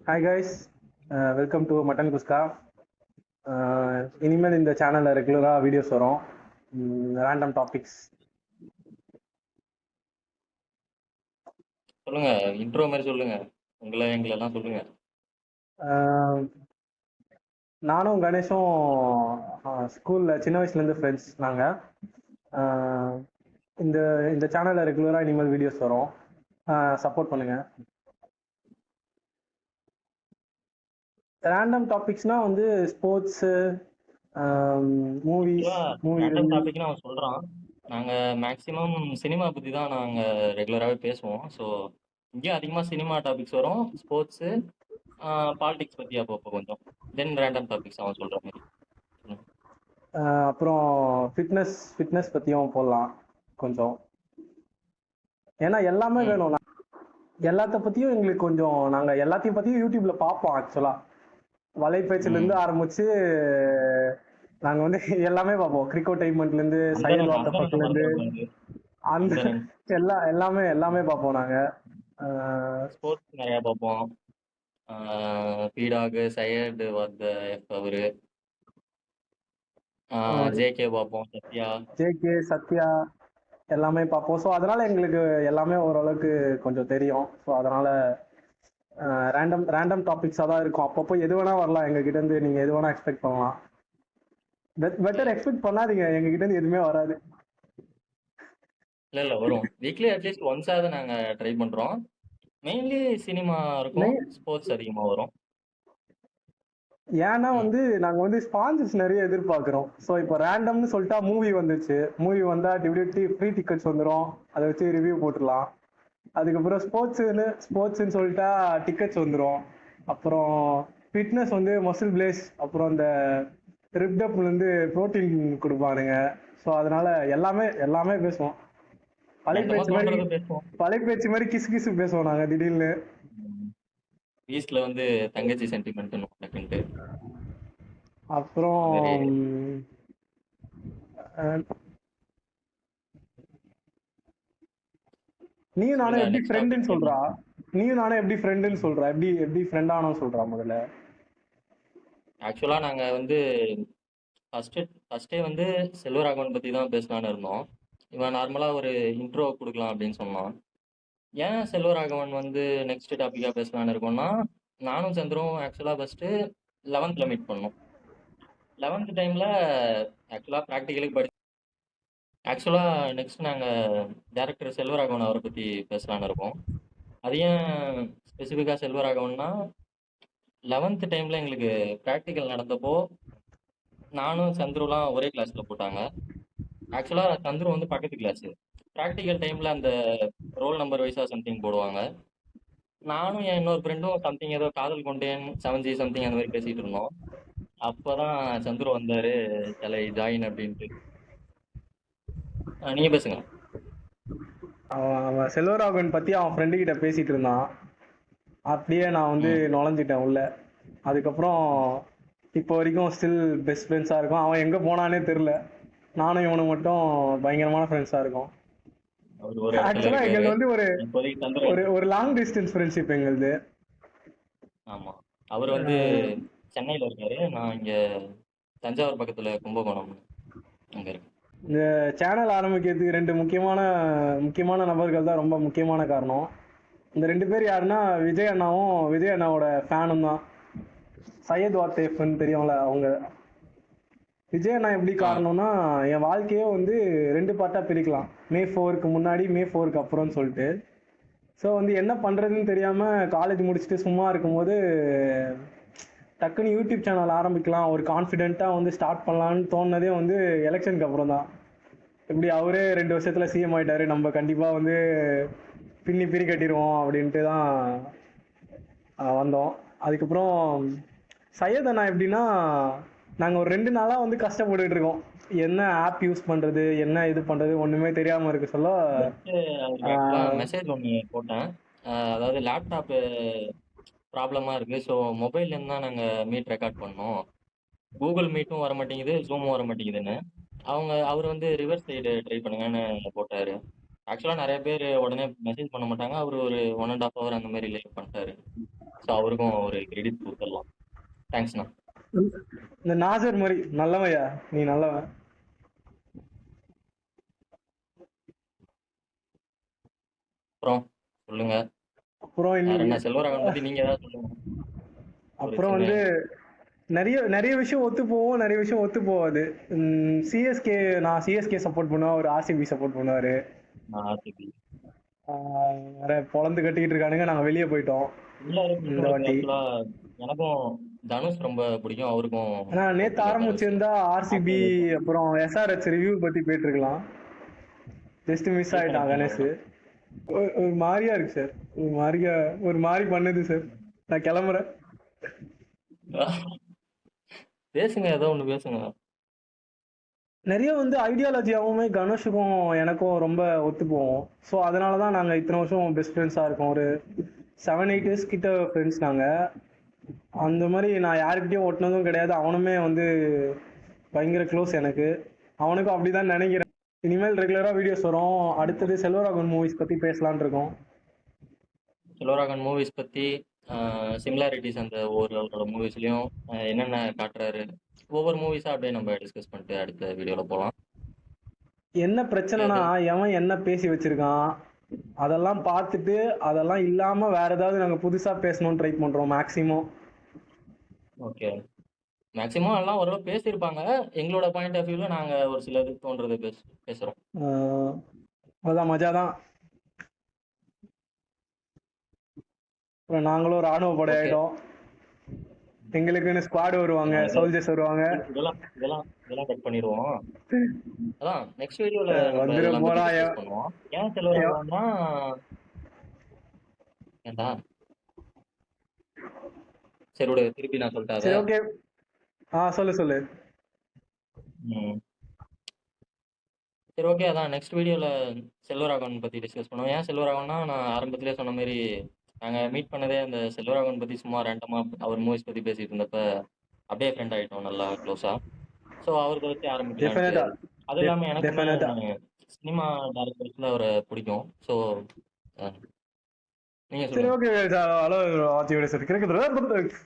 Hi guys, welcome to mutton kuska. இனிமேல் இந்த சேனலில் ரெகுலராக வீடியோஸ் வரும், ரேண்டம் டாபிக்ஸ். சொல்லுங்க, இன்ட்ரோ மாதிரி சொல்லுங்க. எங்களை எல்லாம் சொல்லுங்க. நானும் கணேஷும் ஸ்கூலில் சின்ன வயசுலேருந்து ஃப்ரெண்ட்ஸ் நாங்கள். இந்த இந்த சேனலில் ரெகுலராக இனிமேல் வீடியோஸ் வரும், சப்போர்ட் பண்ணுங்க. ரேண்டம் டாபிக்ஸ்னா வந்து ஸ்போர்ட்ஸு, மூவிஸ். ரேண்டம் டாபிக்னு அவன் சொல்றான். நாங்க மேக்ஸிமம் சினிமா பத்தி தான் நாங்க ரெகுலராகவே பேசுவோம். ஸோ இங்கேயும் அதிகமாக சினிமா டாபிக்ஸ் வரும், ஸ்போர்ட்ஸு, பாலிடிக்ஸ் பற்றி அப்பப்போ கொஞ்சம். தென் ரேண்டம் டாபிக்ஸ் அவன் சொல்ற மாதிரி. அப்புறம் ஃபிட்னஸ் பற்றியும் போடலாம் கொஞ்சம். ஏன்னா எல்லாமே வேணும், எல்லாத்த பற்றியும் எங்களுக்கு கொஞ்சம். நாங்கள் எல்லாத்தையும் பற்றியும் யூடியூப்ல பார்ப்போம். ஆக்சுவலாக வலைப்பேச்சிலேருந்து ஆரம்பிச்சு நாங்கள் வந்து எல்லாமே பார்ப்போம். கிரிக்கோடைன்மெண்ட்லேருந்து சைடு வாட்டர்லேருந்து அந்த எல்லாமே பார்ப்போம். நாங்கள் ஸ்போர்ட்ஸ் நிறையா பார்ப்போம். பீடாகு சையடு வந்த அவரு, ஜேகே பார்ப்போம், சத்யா எல்லாமே பார்ப்போம். ஸோ அதனால எங்களுக்கு எல்லாமே ஓரளவுக்கு கொஞ்சம் தெரியும். ஸோ அதனால ரேண்டம் டாபிக்ஸாக தான் இருக்கும். அப்பப்போ எது வேணா வரலாம் எங்ககிட்ட இருந்து. நீங்க எது வேணா எக்ஸ்பெக்ட் பண்ணலாம். பெட்டர் எக்ஸ்பெக்ட் பண்ணாதீங்க, எங்ககிட்ட இருந்து எதுவுமே வராது. இல்ல வரும். வீக்லி அட்லீஸ்ட் ஒன்ஸ் ஆவது நாங்க ட்ரை பண்றோம். மெயின்லி சினிமா இருக்கும், ஸ்போர்ட்ஸ் அதிகமா வரும். ஏன்னா வந்து நாங்க வந்து ஸ்பான்சர்ஸ் நிறைய எதிர்பார்க்கிறோம். ஸோ இப்போ ரேண்டம்னு சொல்லிட்டா மூவி வந்துச்சு, மூவி வந்தா ஃப்ரீ டிக்கெட்ஸ் வந்துடும், அதை வச்சு ரிவ்யூ போட்டுடலாம். அதுக்கப்புறம் ஸ்போர்ட்ஸ்ன்னு சொல்லிட்டா டிக்கெட்ஸ் வந்துடும். அப்புறம் ஃபிட்னஸ் வந்து மசில் பிளேஸ், அப்புறம் இந்த ரிப்டப்லேருந்து ப்ரோட்டீன் கொடுப்பானுங்க. ஸோ அதனால எல்லாமே பேசுவோம். பழைப்பேச்சு மாதிரி கிசு கிசு பேசுவோம் நாங்க திடீர்னு. ஈஸ்ட்ல வந்து தங்கச்சி சென்டிமெண்ட். அப்புறம் நீயும் நானும் எப்படி ஃப்ரெண்டுன்னு சொல்றா, எப்படி ஃப்ரெண்ட் ஆனோம் சொல்றா முதல்ல. ஆக்சுவலா நாங்க வந்து ஃபர்ஸ்டே வந்து செல்வராகவன் பத்தி தான் பேசலான்னு இருந்தோம். இவன் நார்மலா ஒரு இன்ட்ரோ கொடுக்கலாம் அப்படின்னு சொன்னான். ஏன் செல்வராகவன் வந்து நெக்ஸ்ட் டாபிக்கா பேசலான்னு இருக்கோம்னா, நானும் சந்திரும் ஆக்சுவலா ஃபர்ஸ்ட் 11th மீட் பண்ணோம். 11th டைம்ல ஆக்சுவலா ப்ராக்டிக்கலுக்கு படிச்சு ஆக்சுவலா நெக்ஸ்ட் நாங்க டைரக்டர் செல்வராகவன் அவரை பத்தி பேசலான்னு இருக்கோம். அது ஏன் ஸ்பெசிஃபிக்கா செல்வராகவன்னா, 11th டைம்ல எங்களுக்கு ப்ராக்டிக்கல் நடந்தப்போ நானும் சந்துருலாம் ஒரே கிளாஸ்ல போட்டாங்க. ஆக்சுவலா சந்துரு வந்து பக்கத்து கிளாஸ். ப்ராக்டிக்கல் டைம்ல அந்த ரோல் நம்பர் வைஸா சம்திங் போடுவாங்க. நானும் என் இன்னொரு ஃப்ரெண்டும் சம்திங் ஏதோ காதல் கொண்டேன் 7G சம்திங் அந்த மாதிரி பேசிட்டு இருந்தோம். அப்பதான் சந்துரு வந்தாரு, தலை ஜாயின் அப்படின்ட்டு. நீங்க பேசுங்க. அவன் செல்வராகவன் பத்தி அவன் ஃப்ரெண்டு கிட்ட பேசிட்டு இருந்தான். அப்படியே நான் வந்து நுழைஞ்சிட்டேன் உள்ள. அதுக்கப்புறம் இப்போ வரைக்கும் ஸ்டில் பெஸ்ட் ஃப்ரெண்ட்ஸா இருக்கும். அவன் எங்க போனானே தெரியல. நானும் இவனு மட்டும் பயங்கரமான ஃப்ரெண்ட்ஸா இருக்கும். ஆக்சுவலா எங்களுக்கு வந்து ஒரு லாங் டிஸ்டன்ஸ் ஃப்ரெண்ட்ஷிப் எங்களுது. ஆமா, அவர் வந்து சென்னையில இருக்காரு, நான் இங்க தஞ்சாவூர் பக்கத்துல கும்பகோணம் அங்க இருக்கு. இந்த சேனல் ஆரம்பிக்கிறதுக்கு ரெண்டு முக்கியமான நபர்கள் தான் ரொம்ப முக்கியமான காரணம். இந்த ரெண்டு பேர் யாருன்னா, விஜய் அண்ணாவோட ஃபேனும் தான். சையத் வாத்தேஃப்னு தெரியும்ல அவங்க. விஜய் அண்ணா எப்படி காரணம்னா, என் வாழ்க்கையே வந்து 2 பார்ட்டா பிரிக்கலாம். மே 4க்கு முன்னாடி, மே 4க்கு அப்புறம்னு சொல்லிட்டு. ஸோ வந்து என்ன பண்றதுன்னு தெரியாம காலேஜ் முடிச்சுட்டு சும்மா இருக்கும்போது டக்குன்னு யூடியூப் சேனல் ஆரம்பிக்கலாம், ஒரு கான்ஃபிடென்ட்டா வந்து ஸ்டார்ட் பண்ணலான்னு தோணுனதே வந்து எலெக்ஷனுக்கு அப்புறம் தான். இப்படி அவரே 2 வருஷத்துல சிஎம் ஆயிட்டாரு, நம்ம கண்டிப்பா வந்து பிரி கட்டிடுவோம் அப்படின்ட்டு தான் வந்தோம். அதுக்கப்புறம் சையத் அண்ணா எப்படின்னா, நாங்கள் ஒரு 2 நாளா வந்து கஷ்டப்பட்டுட்டு இருக்கோம். என்ன ஆப் யூஸ் பண்றது, என்ன இது பண்றது ஒண்ணுமே தெரியாம இருக்கு சொல்ல. மெசேஜ் ஒன்று போட்டேன். அதாவது லேப்டாப் ப்ராப்ளமா இருக்கு, ஸோ மொபைல்ல இருந்து தான் நாங்கள் மீட் ரெக்கார்ட் பண்ணோம். கூகுள் மீட்டும் வர மாட்டேங்குது, ஜூமும் வர மாட்டேங்குதுன்னு. அவர் வந்து ரிவர்ஸ் சைடு ட்ரை பண்ணுங்கன்னு போட்டாரு. ஆக்சுவலாக நிறைய பேர் உடனே மெசேஜ் பண்ண மாட்டாங்க, அவர் ஒரு 1.5 hour அந்த மாதிரி லேட் பண்ணிட்டாரு. ஸோ அவருக்கும் ஒரு கிரெடிட் கொடுத்துடலாம். தேங்க்ஸ்ண்ணா. இந்த நாசர் மாதிரி நல்லவையா, நீ நல்லவன். அப்புறம் சொல்லுங்க, அப்புறம் வேற இன்னைக்கு என்ன செல்வராகவன் பத்தி நீங்க ஏதாவது சொல்லுங்க. ஒரு அப்புறம் சின்ன வந்து நிறைய நிறைய விஷயம் ஒத்து போவோம், நிறைய விஷயம் ஒத்து போகாது. சிஎஸ்கே, நான் சிஎஸ்கே சப்போர்ட் பண்ணுவேன், அவர் ஆர்சிபி சப்போர்ட் பண்ணுவாரு. ஆர்சிபி வேற பொழந்து கட்டிக்கிட்டு இருக்கானுங்க, நாங்க வெளியே போயிட்டோம் இந்த வாட்டி. ஆக்சுவலா எனக்கும் தனுஷ் ரொம்ப பிடிக்கும், அவருக்கும் ஆனா நேத்து போட்டிருக்காரு தனுஷ். ஆரம்பிச்சிருந்தா ஆர்சிபி அப்புறம் எஸ்ஆர்ஹெச் ரிவ்யூ பத்தி போயிட்டு இருக்கலாம். ஜஸ்ட் மிஸ் ஆயிட்டான் கணேஷ். ஒரு மாதிரியா இருக்கு சார், ஒரு மாதிரி பண்ணுது சார். நான் கிளம்புறேன். பேசுங்க, ஏதோ ஒண்ணு பேசுங்க. நிறைய வந்து ஐடியாலஜியாவுமே கணேஷுக்கும் எனக்கும் ரொம்ப ஒத்து போவோம். ஸோ அதனால தான் நாங்கள் இத்தனை வருஷம் பெஸ்ட் ஃப்ரெண்ட்ஸாக இருக்கோம். ஒரு 7-8 இயர்ஸ் கிட்ட ஃப்ரெண்ட்ஸ் நாங்கள். அந்த மாதிரி நான் யாருக்கிட்டையும் ஒட்டினதும் கிடையாது. அவனுமே வந்து பயங்கர க்ளோஸ் எனக்கு. அவனுக்கும் அப்படிதான் நினைக்கிறேன். இனிமேல் ரெகுலராக வீடியோஸ் வரும். அடுத்தது செல்வராகவன் மூவிஸ் பற்றி பேசலான் இருக்கோம். செல்வராகவன் மூவிஸ் பத்தி சிமிலாரிட்டிஸ் அந்த அவரோட மூவிஸ்லயும் என்னென்ன காட்டுறாரு, ஒவ்வொரு மூவிஸா அப்படியே நம்ம டிஸ்கஸ் பண்ணிட்டு அடுத்த வீடியோல போகலாம். என்ன பிரச்சனைனா, எவன் என்ன பேசி வச்சிருக்கான் அதெல்லாம் பார்த்துட்டு அதெல்லாம் இல்லாம வேற ஏதாவது நாங்க புதுசா பேசணும்னு ட்ரை பண்றோம் மேக்சிமம். ஓகே, மேக்ஸிமம் எல்லாம் ஓரளவு பேசியிருப்பாங்க. எங்களோட பாயிண்ட் ஆஃப் வியூல நாங்க ஒரு சிலது தோன்றதை பேசுறோம். அதான் மஜா தான். நாங்களும் ராணுவ படை ஆயிடும். எங்களுக்குன்னு ஸ்குவாட் வருவாங்க, சோல்ஜர்ஸ் வருவாங்க. இதெல்லாம் கட் பண்ணிடுவோம். அதான் நெக்ஸ்ட் வீடியோல வந்துட போறா. பண்ணுவோம். ஏன் செல்வராகவன்னா ஏன்டா சரி விடு, திருப்பி நான் சொல்லிட்டேன். சரி ஓகே, சொல்லு. சரி ஓகே, அதான் நெக்ஸ்ட் வீடியோல செல்வராகவன் பத்தி டிஸ்கஸ் பண்ணுவோம். ஏன் செல்வராகவன்னா, நான் ஆரம்பத்திலே சொன்ன மாதிரி நாங்க மீட் பண்ணதே அந்த செல்வராகவன் பத்தி சும்மா ரேண்டமா அவர் மூவிஸ் பத்தி பேசிட்டு இருந்தப்ப அப்படியே ஃப்ரெண்ட் ஆயிட்டோம் நல்லா க்ளோஸா. ஸோ அவருக்கு வச்சு ஆரம்பிக்கலாம். அது இல்லாம எனக்கு சினிமா டைரக்டர்ஸ்ல அவரை பிடிக்கும். ஸோ நீங்க சரி ஓகே, ஹலோ வாட்சி வீடியோஸ்